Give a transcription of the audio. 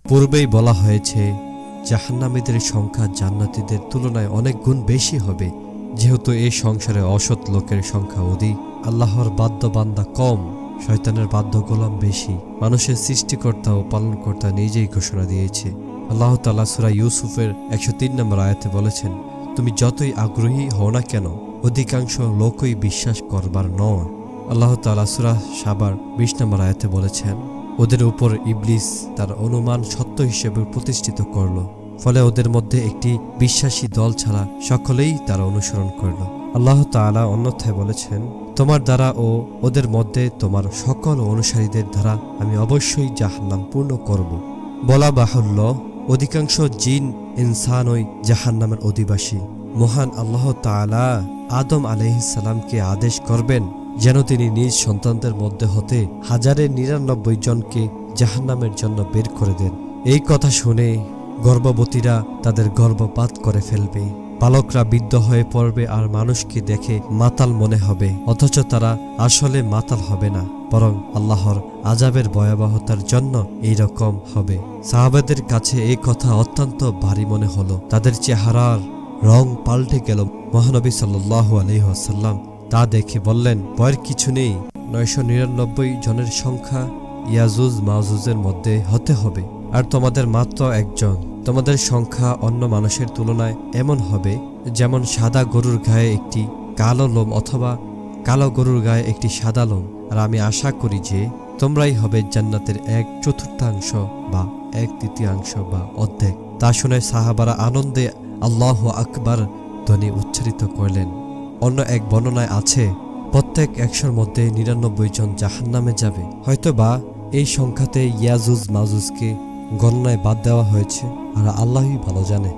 পূর্বেই বলা হয়েছে জাহান্নামীদের সংখ্যা জান্নাতীদের তুলনায় অনেক গুণ বেশি হবে, যেহেতু এই সংসারে অসৎ লোকের সংখ্যা অধিক, আল্লাহর বাদ্য বান্দা কম, শয়তানের বাদ্য গোলাম বেশি। মানুষের সৃষ্টিকর্তা ও পালনকর্তা নিজেই ঘোষণা দিয়েছে। আল্লাহ তাআলা সূরা ইউসুফের 103 নম্বর আয়াতে বলেছেন, তুমি যতই আগ্রহী হও না কেন, অধিকাংশ লোকই বিশ্বাস করবার নয়। আল্লাহ তাআলা সূরা সাবার 20 নম্বর আয়াতে বলেছেন, ওদের উপর ইবলিস তার অনুমান সত্য হিসেবে প্রতিষ্ঠিত করল, ফলে ওদের মধ্যে একটি বিশ্বাসী দল ছাড়া সকলেই তারা অনুসরণ করল। আল্লাহ তাআলা অন্যথায় বলেছেন, তোমার দ্বারা ও ওদের মধ্যে তোমার সকল অনুসারীদের দ্বারা আমি অবশ্যই জাহান্নাম পূর্ণ করব। বলা বাহুল্য, অধিকাংশ জিন ইনসানই জাহান্নামের অধিবাসী। মহান আল্লাহ তাআলা আদম আলাইহিস সালামকে আদেশ করবেন যেন তিনি নিজ সন্তানদের মধ্যে হতে 1099 জনকে জাহান্নামের জন্য বের করে দেন। এই কথা শুনে গর্ভবতীরা তাদের গর্ভপাত করে ফেলবে, বালকরা বৃদ্ধ হয়ে পড়বে আর মানুষকে দেখে মাতাল মনে হবে, অথচ তারা আসলে মাতাল হবে না, বরং আল্লাহর আযাবের ভয়াবহতার জন্য এই রকম হবে। সাহাবাদের কাছে এই কথা অত্যন্ত ভারী মনে হলো। তাদের চেহারার রং পাল্টে গেল। মহানবী সাল্লাল্লাহু আলাইহি ওয়াসাল্লাম তা দেখে বললেন, ভয়ের কিছু নেই, 999 জনের সংখ্যা ইয়াজুজ মাজুজের মধ্যে হতে হবে, আর তোমাদের মাত্র একজন। তোমাদের সংখ্যা অন্য মানুষের তুলনায় এমন হবে যেমন সাদা গরুর গায়ে একটি কালো লোম অথবা কালো গরুর গায়ে একটি সাদা লোম। আর আমি আশা করি যে তোমরাই হবে জান্নাতের 1/4 বা 1/3 বা অর্ধেক। তা শুনে সাহাবারা আনন্দে আল্লাহু আকবার ধ্বনি উচ্চারিত করলেন। অন্য এক বর্ণনায় আছে, প্রত্যেক 100-র মধ্যে 99 জন জাহান্নামে যাবে। হয়তোবা এই সংখ্যাতে ইয়াজুজ মাজুজকে গণনায় বাদ দেওয়া হয়েছে, আর আল্লাহই ভালো জানে।